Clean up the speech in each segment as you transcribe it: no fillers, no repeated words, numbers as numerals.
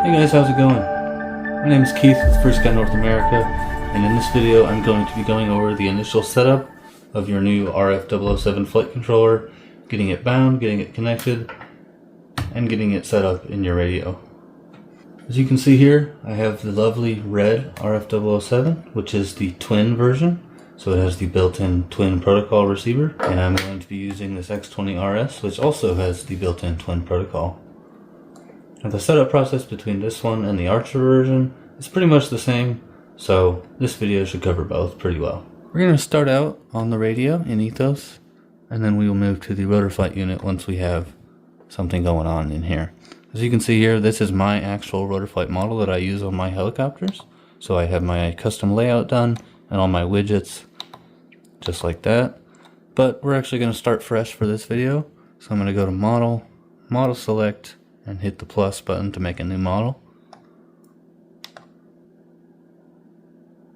Hey guys, how's it going? My name is Keith with FrSky North America, and in this video I'm going to be going over the initial setup of your new RF007 flight controller, getting it bound, getting it connected, and getting it set up in your radio. As you can see here, I have the lovely red RF007, which is the twin version, so it has the built-in twin protocol receiver, and I'm going to be using this X20RS, which also has the built-in twin protocol. Now the setup process between this one and the Archer version is pretty much the same, so this video should cover both pretty well. We're going to start out on the radio in Ethos, and then we will move to the rotor flight unit once we have something going on in here. As you can see here, this is my actual rotor flight model that I use on my helicopters. So I have my custom layout done and all my widgets just like that. But we're actually going to start fresh for this video. So I'm going to go to Model, Model Select, and hit the plus button to make a new model.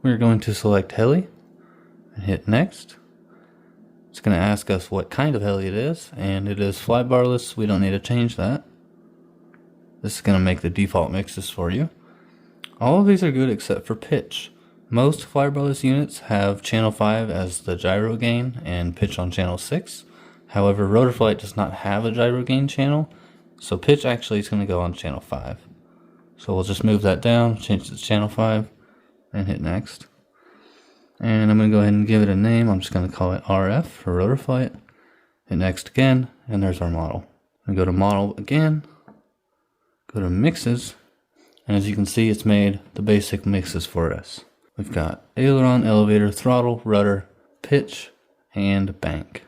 We're going to select heli and hit next. It's going to ask us what kind of heli it is, and it is flybarless. We don't need to change that. This is going to make the default mixes for you. All of these are good except for pitch. Most flybarless units have channel 5 as the gyro gain and pitch on channel 6. However, Rotor Flight does not have a gyro gain channel, so pitch actually is going to go on channel 5. So we'll just move that down, change it to channel 5, and hit next. And I'm going to go ahead and give it a name. I'm just going to call it RF for Rotor Flight. Hit next again, and there's our model. I'm going to go to Model again, go to Mixes, and as you can see, it's made the basic mixes for us. We've got aileron, elevator, throttle, rudder, pitch, and bank.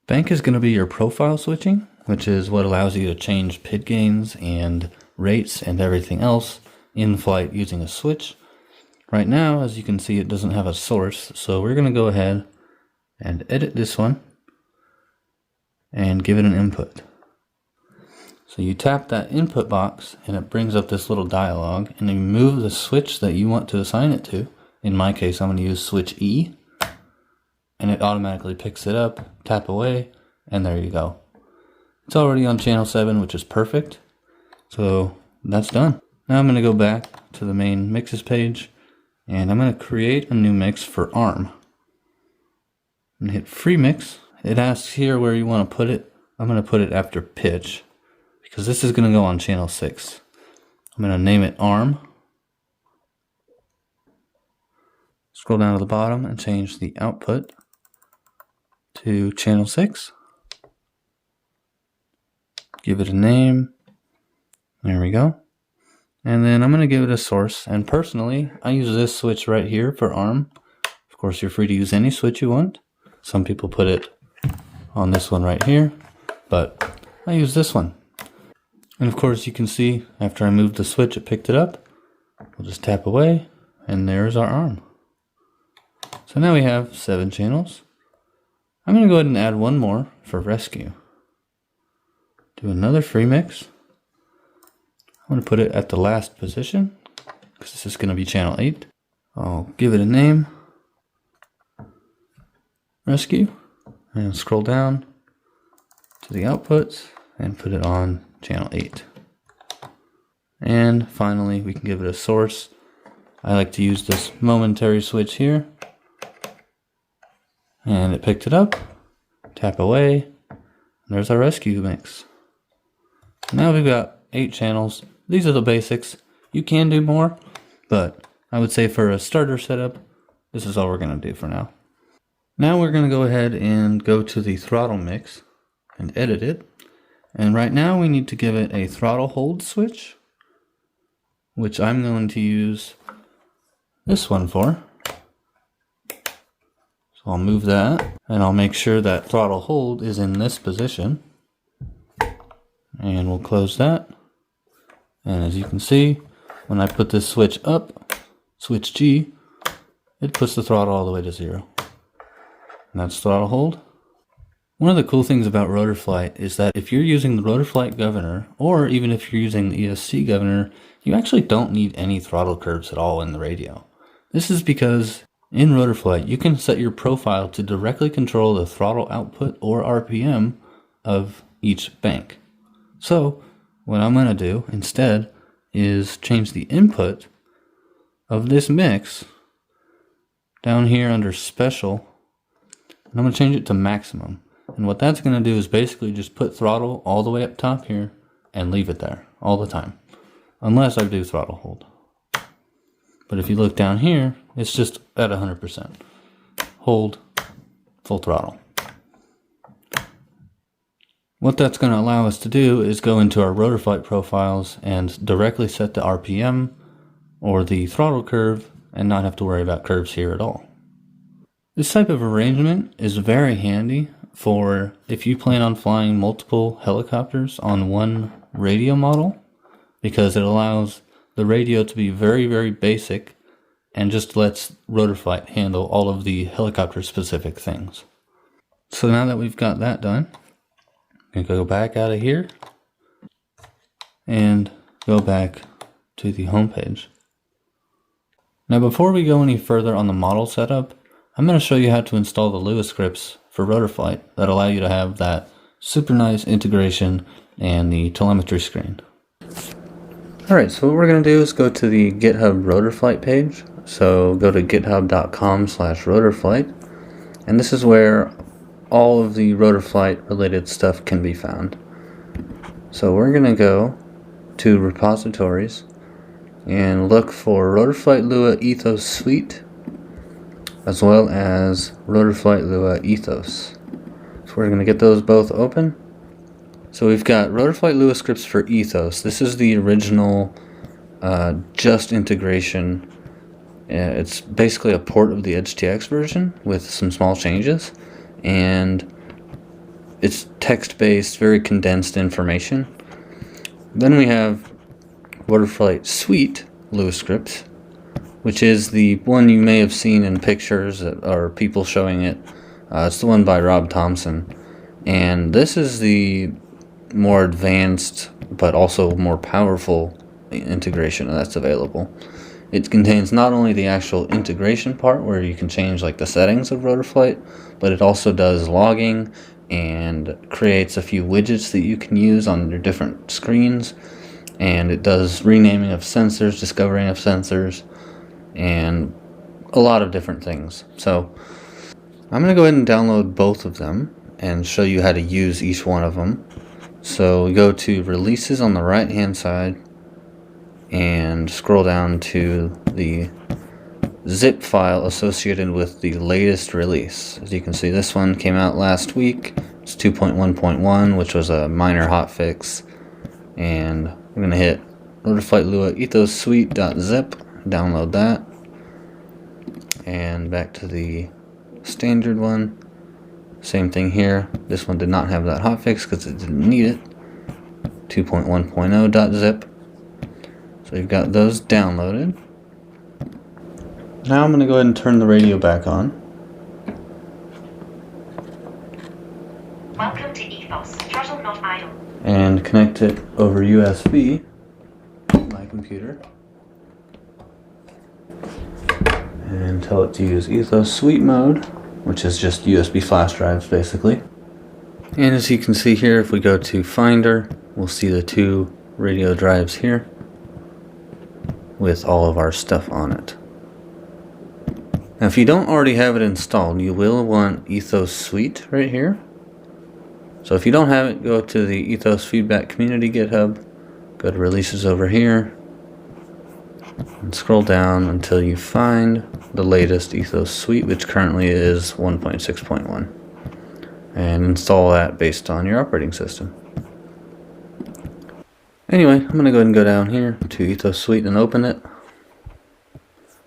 Bank is going to be your profile switching, which is what allows you to change PID gains and rates and everything else in flight using a switch. Right now, as you can see, it doesn't have a source, so we're going to go ahead and edit this one and give it an input. So you tap that input box and it brings up this little dialog, and you move the switch that you want to assign it to. In my case, I'm going to use switch E, and it automatically picks it up, tap away, and there you go. It's already on channel 7, which is perfect. So that's done. Now I'm going to go back to the main mixes page, and I'm going to create a new mix for ARM. And hit free mix. It asks here where you want to put it. I'm going to put it after pitch, because this is going to go on channel 6. I'm going to name it ARM. Scroll down to the bottom and change the output to channel 6. Give it a name. There we go. And then I'm going to give it a source. And personally, I use this switch right here for ARM. Of course, you're free to use any switch you want. Some people put it on this one right here, but I use this one. And of course, you can see after I moved the switch, it picked it up. We'll just tap away, and there's our ARM. So now we have 7 channels. I'm going to go ahead and add one more for rescue. Do another free mix. I'm going to put it at the last position, because this is going to be channel 8. I'll give it a name, rescue, and scroll down to the outputs and put it on channel 8. And finally, we can give it a source. I like to use this momentary switch here. And it picked it up, tap away, and there's our rescue mix. Now we've got 8 channels. These are the basics. You can do more, but I would say for a starter setup, this is all we're going to do for now. Now we're going to go ahead and go to the throttle mix and edit it. And right now we need to give it a throttle hold switch, which I'm going to use this one for. So I'll move that, and I'll make sure that throttle hold is in this position. And we'll close that. And as you can see, when I put this switch up, switch G, it puts the throttle all the way to 0. And that's throttle hold. One of the cool things about Rotor Flight is that if you're using the Rotor Flight governor, or even if you're using the ESC governor, you actually don't need any throttle curves at all in the radio. This is because in Rotor Flight, you can set your profile to directly control the throttle output or RPM of each bank. So what I'm going to do instead is change the input of this mix down here under special, and I'm going to change it to maximum. And what that's going to do is basically just put throttle all the way up top here and leave it there all the time, unless I do throttle hold. But if you look down here, it's just at 100%. Hold, full throttle. What that's going to allow us to do is go into our rotor flight profiles and directly set the RPM or the throttle curve and not have to worry about curves here at all. This type of arrangement is very handy for if you plan on flying multiple helicopters on one radio model, because it allows the radio to be very, very basic and just lets rotor flight handle all of the helicopter specific things. So now that we've got that done, I'm going to go back out of here and go back to the home page. Now before we go any further on the model setup, I'm going to show you how to install the LUA scripts for rotor flight that allow you to have that super nice integration and the telemetry screen. Alright, so what we're going to do is go to the GitHub rotor flight page. So go to github.com/rotorflight, and this is where all of the rotor flight related stuff can be found. So we're going to go to repositories and look for Rotor Flight LUA Ethos Suite as well as Rotor Flight LUA Ethos. So we're going to get those both open. So we've got Rotor Flight LUA scripts for Ethos. This is the original just integration. It's basically a port of the EdgeTX version with some small changes, and it's text-based, very condensed information. Then we have Rotor Flight Suite LUA scripts, which is the one you may have seen in pictures or people showing it. It's the one by Rob Thompson, and this is the more advanced but also more powerful integration that's available. It contains not only the actual integration part where you can change like the settings of rotor flight, but it also does logging and creates a few widgets that you can use on your different screens, and it does renaming of sensors, discovering of sensors, and a lot of different things. So I'm going to go ahead and download both of them and show you how to use each one of them. So we go to releases on the right hand side and scroll down to the zip file associated with the latest release. As you can see, this one came out last week. It's 2.1.1, which was a minor hotfix, and we're going to hit Rotor Flight LUA Ethos Suite.zip, download that, and back to the standard one. Same thing here. This one did not have that hotfix because it didn't need it. 2.1.0.zip. So you've got those downloaded. Now I'm going to go ahead and turn the radio back on. Welcome to Ethos, throttle not idle. And connect it over USB to my computer. And tell it to use Ethos Suite mode, which is just USB flash drives basically. And as you can see here, if we go to Finder, we'll see the two radio drives here with all of our stuff on it. Now if you don't already have it installed, you will want Ethos Suite right here. So if you don't have it, go to the Ethos Feedback Community GitHub, go to Releases over here, and scroll down until you find the latest Ethos Suite, which currently is 1.6.1, and install that based on your operating system. Anyway, I'm going to go ahead and go down here to Ethos Suite and open it.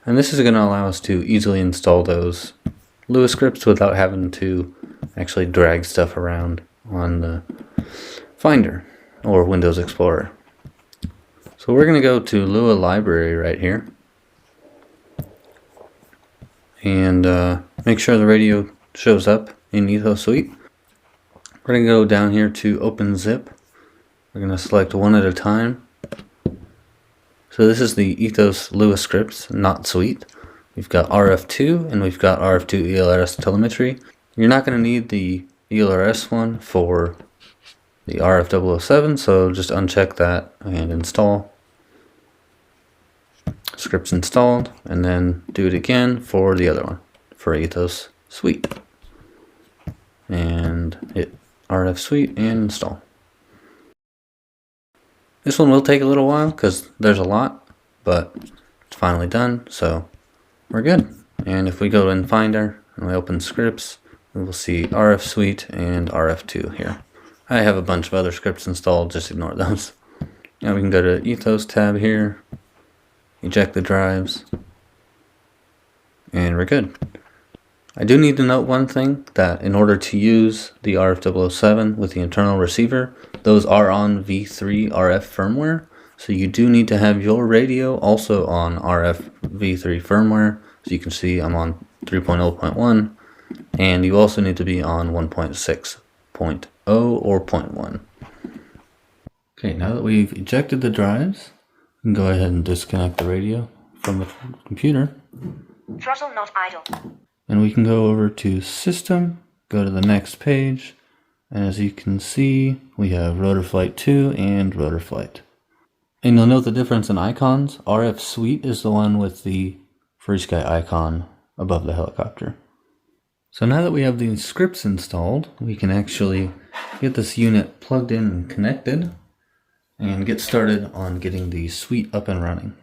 And this is going to allow us to easily install those LUA scripts without having to actually drag stuff around on the Finder or Windows Explorer. So we're going to go to LUA Library right here. And make sure the radio shows up in Ethos Suite. We're going to go down here to Open Zip. We're going to select one at a time. So this is the Ethos LUA scripts, not suite. We've got RF2 and we've got RF2 ELRS telemetry. You're not going to need the ELRS one for the RF007, so just uncheck that and install. scripts installed, and then do it again for the other one, for Ethos Suite. And hit RF Suite and install. This one will take a little while because there's a lot, but it's finally done, so we're good. And if we go in Finder and we open scripts, we will see RF Suite and RF2 here. I have a bunch of other scripts installed, just ignore those. Now we can go to Ethos tab here, eject the drives, and we're good. I do need to note one thing, that in order to use the RF007 with the internal receiver, those are on V3 RF firmware, so you do need to have your radio also on RF V3 firmware. So you can see I'm on 3.0.1, and you also need to be on 1.6.0 or 0.1. Okay, now that we've ejected the drives, we can go ahead and disconnect the radio from the computer. Throttle not idle. And we can go over to System, go to the next page, and as you can see, we have Rotor Flight 2 and Rotor Flight. And you'll note the difference in icons. RF Suite is the one with the FrSky icon above the helicopter. So now that we have these scripts installed, we can actually get this unit plugged in and connected, and get started on getting the suite up and running.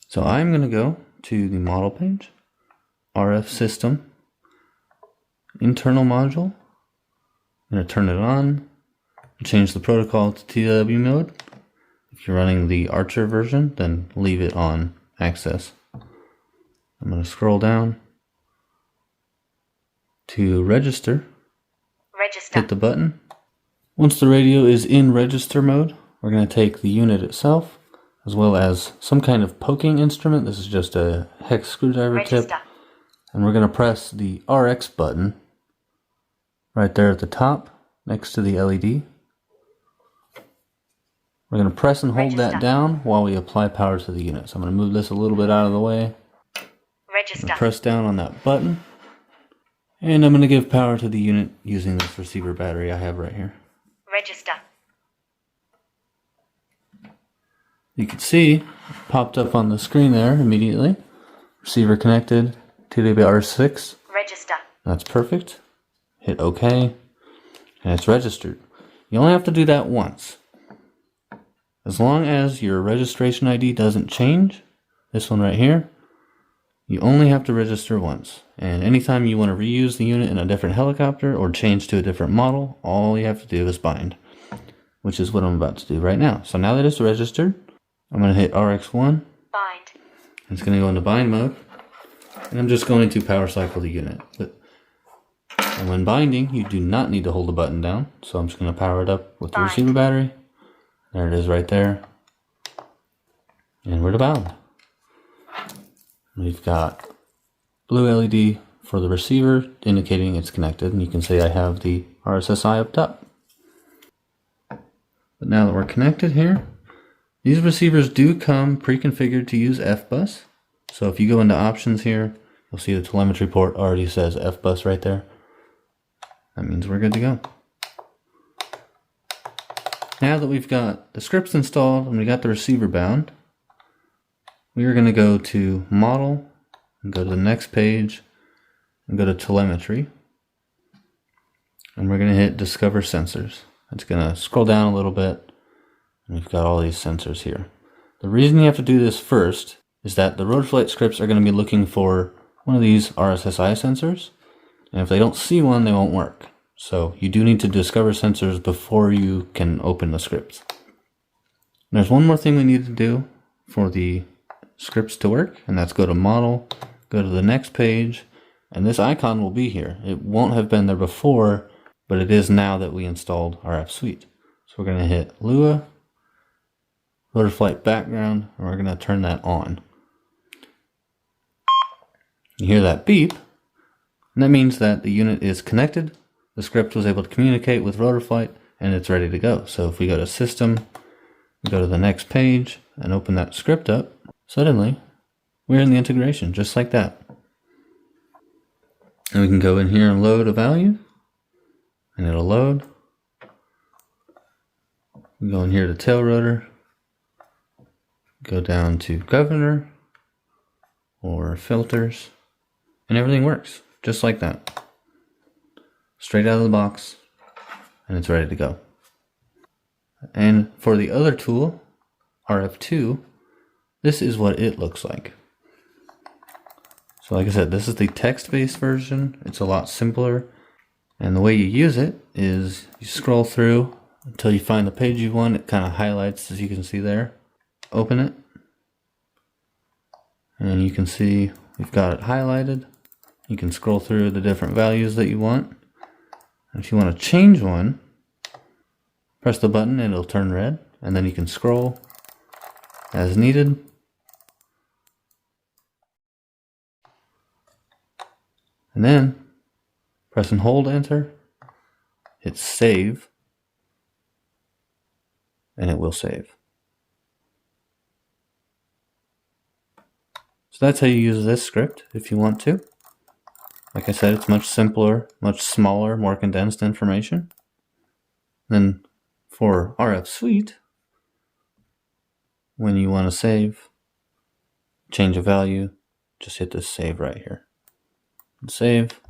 So I'm going to go to the model page, RF system, internal module. I'm going to turn it on, change the protocol to TW mode. If you're running the Archer version, then leave it on access. I'm going to scroll down to register. Hit the button. Once the radio is in register mode, we're going to take the unit itself, as well as some kind of poking instrument. This is just a hex screwdriver tip. And we're going to press the RX button right there at the top, next to the LED. We're going to press and hold that down while we apply power to the unit. So I'm going to move this a little bit out of the way. Press down on that button. And I'm going to give power to the unit using this receiver battery I have right here. Register. You can see it popped up on the screen there immediately. Receiver connected, TWR6. Register. That's perfect. Hit OK, and it's registered. You only have to do that once. As long as your registration ID doesn't change, this one right here, you only have to register once. And anytime you want to reuse the unit in a different helicopter or change to a different model, all you have to do is bind, which is what I'm about to do right now. So now that it's registered, I'm going to hit RX1. Bind. It's going to go into bind mode. And I'm just going to power cycle the unit. And when binding, you do not need to hold the button down. So I'm just going to power it up with the receiver battery. There it is right there. And we're to bound. We've got blue LED for the receiver indicating it's connected. And you can see I have the RSSI up top. But now that we're connected here, these receivers do come pre-configured to use FBus. So if you go into options here, you'll see the telemetry port already says FBus right there. That means we're good to go. Now that we've got the scripts installed and we got the receiver bound, we are going to go to Model and go to the next page and go to Telemetry. And we're going to hit Discover Sensors. It's going to scroll down a little bit. And we've got all these sensors here. The reason you have to do this first is that the Rotor Flight scripts are going to be looking for one of these RSSI sensors. And if they don't see one, they won't work. So you do need to discover sensors before you can open the scripts. There's one more thing we need to do for the scripts to work, and that's go to Model, go to the next page, and this icon will be here. It won't have been there before, but it is now that we installed RF Suite. So we're going to hit LUA, Rotor Flight Background, and we're going to turn that on. You hear that beep, and that means that the unit is connected, the script was able to communicate with Rotor Flight, and it's ready to go. So if we go to System, we go to the next page, and open that script up, suddenly we're in the integration, just like that. And we can go in here and load a value, and it'll load. We go in here to tail rotor, Go down to governor or filters, and everything works just like that. Straight out of the box, and it's ready to go. And for the other tool, RF2, this is what it looks like. So like I said, this is the text-based version. It's a lot simpler. And the way you use it is you scroll through until you find the page you want. It kind of highlights, as you can see there. Open it. And you can see we've got it highlighted. You can scroll through the different values that you want. And if you want to change one, press the button and it'll turn red. And then you can scroll as needed. And then press and hold enter, hit save, and it will save. So that's how you use this script if you want to. Like I said, it's much simpler, much smaller, more condensed information. Then for RF Suite, when you want to save, change a value, just hit this save right here. And save.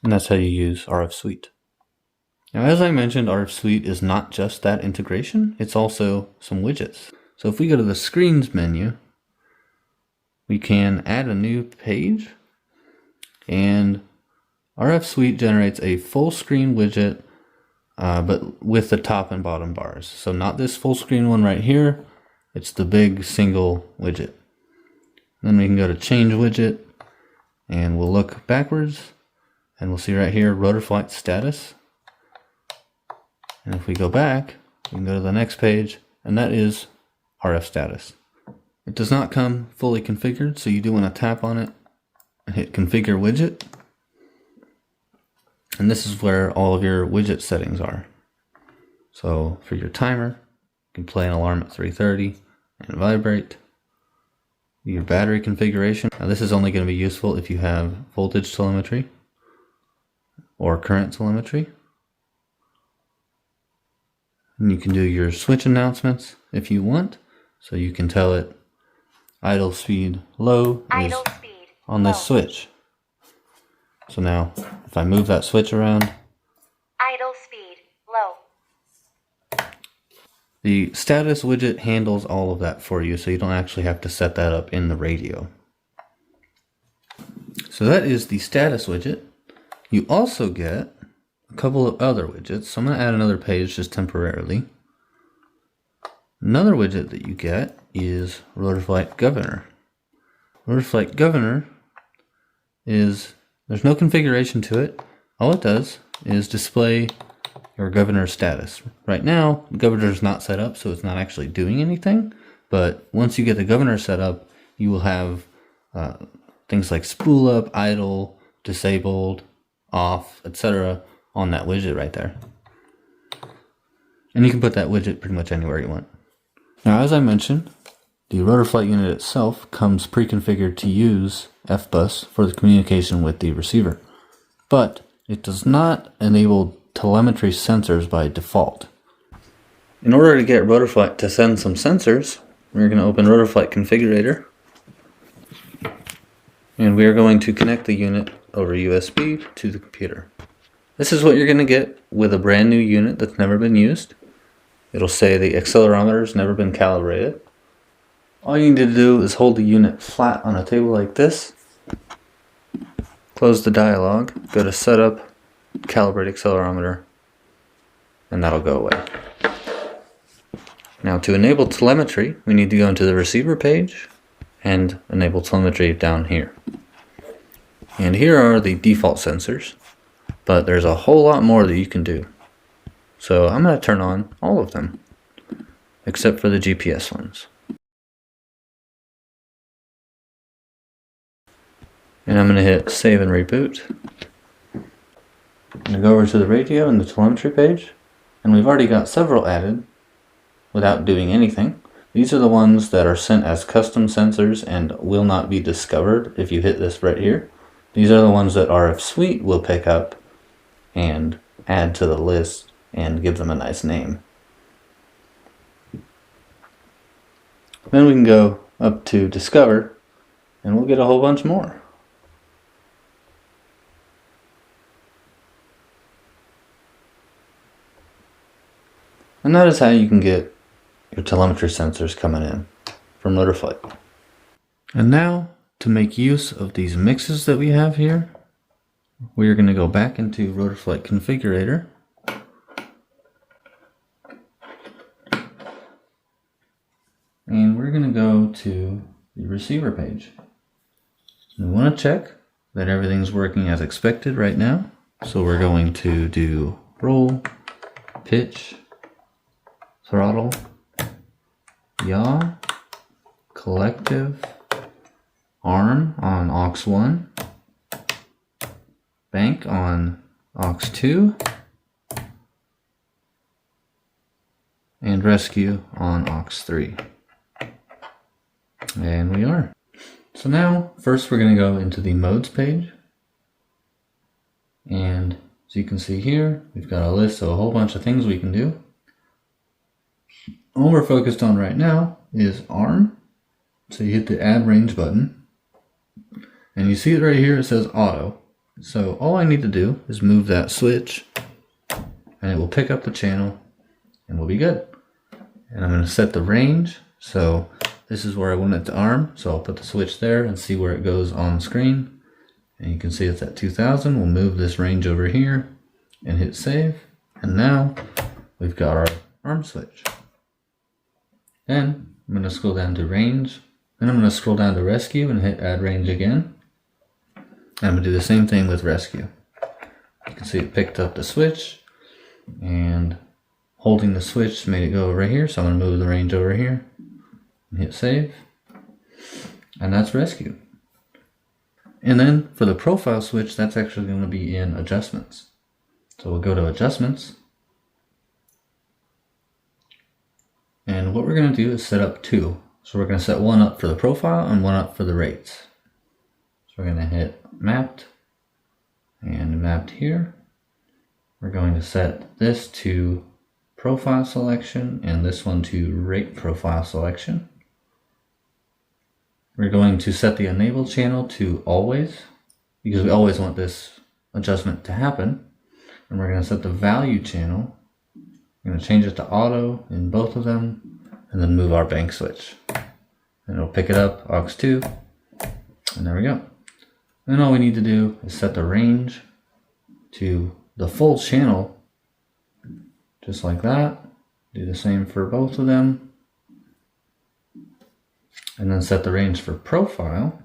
And that's how you use RF Suite. Now, as I mentioned, RF Suite is not just that integration, it's also some widgets. So if we go to the screens menu, we can add a new page, and RF Suite generates a full screen widget, but with the top and bottom bars. So not this full screen one right here, it's the big single widget. Then we can go to change widget, and we'll look backwards, and we'll see right here rotor flight status. And if we go back, we can go to the next page, and that is RF status. It does not come fully configured, so you do want to tap on it and hit configure widget. And this is where all of your widget settings are. So for your timer, you can play an alarm at 3:30 and vibrate. Your battery configuration. Now this is only going to be useful if you have voltage telemetry or current telemetry. And you can do your switch announcements if you want. So you can tell it idle speed low is on this switch. So now if I move that switch around, Idle speed low. the status widget handles all of that for you, so you don't actually have to set that up in the radio. So that is the status widget. You also get a couple of other widgets. So I'm going to add another page just temporarily. Another widget that you get is Rotor Flight Governor. Rotor Flight Governor is, there's no configuration to it. All it does is display your governor status. Right now, the governor is not set up, so it's not actually doing anything. But once you get the governor set up, you will have things like spool up, idle, disabled, off, etc. on that widget right there. And you can put that widget pretty much anywhere you want. Now, as I mentioned, the rotor flight unit itself comes pre-configured to use FBus for the communication with the receiver. But it does not enable telemetry sensors by default. In order to get rotor flight to send some sensors, we're going to open rotor flight configurator, and we are going to connect the unit over USB to the computer. This is what you're going to get with a brand new unit that's never been used. It'll say the accelerometer's never been calibrated. All you need to do is hold the unit flat on a table like this, close the dialog, go to setup, calibrate accelerometer, and that'll go away. Now to enable telemetry, we need to go into the receiver page and enable telemetry down here. And here are the default sensors, but there's a whole lot more that you can do. So I'm going to turn on all of them, except for the GPS ones. And I'm going to hit save and reboot. I'm going to go over to the radio and the telemetry page, and we've already got several added without doing anything. These are the ones that are sent as custom sensors and will not be discovered if you hit this right here. These are the ones that RF Suite will pick up and add to the list and give them a nice name. Then we can go up to Discover and we'll get a whole bunch more. And that is how you can get your telemetry sensors coming in from Rotor Flight. And now, to make use of these mixes that we have here, we are going to go back into Rotor Flight Configurator. And we're going to go to the receiver page. We want to check that everything's working as expected right now. So we're going to do roll, pitch, throttle, yaw, collective, arm on aux 1, bank on aux 2, and rescue on aux 3. And we are. So now, first we're going to go into the modes page. And as you can see here, we've got a list of a whole bunch of things we can do. All we're focused on right now is arm. So you hit the add range button. And you see it right here, it says auto. So all I need to do is move that switch and it will pick up the channel and we'll be good. And I'm going to set the range. So this is where I want it to arm. So I'll put the switch there and see where it goes on screen. And you can see it's at 2000. We'll move this range over here and hit save. And now we've got our arm switch. Then I'm going to scroll down to range. Then I'm going to scroll down to rescue and hit add range again. I'm going to do the same thing with rescue. You can see it picked up the switch and holding the switch made it go over here. So I'm going to move the range over here and hit save. And that's rescue. And then for the profile switch, that's actually going to be in adjustments. So we'll go to adjustments. And what we're going to do is set up two. So we're going to set one up for the profile and one up for the rates. So we're going to hit mapped and mapped here. We're going to set this to profile selection and this one to rate profile selection. We're going to set the enable channel to always because we always want this adjustment to happen. And we're going to set the value channel. We're going to change it to auto in both of them and then move our bank switch. And it'll pick it up, aux 2, and there we go. Then all we need to do is set the range to the full channel, just like that. Do the same for both of them. And then set the range for profile,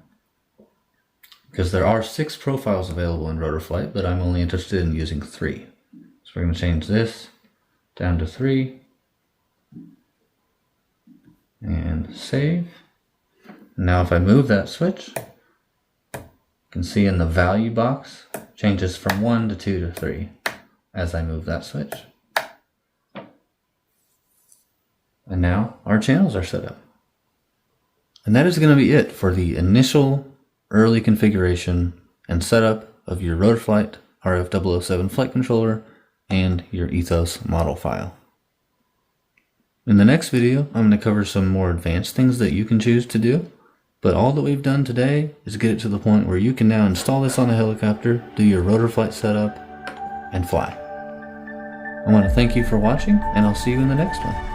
because there are 6 profiles available in Rotor Flight, but I'm only interested in using 3. So we're going to change this down to 3 and save. Now if I move that switch, you can see in the value box changes from 1 to 2 to 3 as I move that switch. And now our channels are set up. And that is going to be it for the initial early configuration and setup of your Rotor Flight RF007 flight controller and your Ethos model file. In the next video, I'm going to cover some more advanced things that you can choose to do, but all that we've done today is get it to the point where you can now install this on a helicopter, do your Rotor Flight setup, and fly. I want to thank you for watching, and I'll see you in the next one.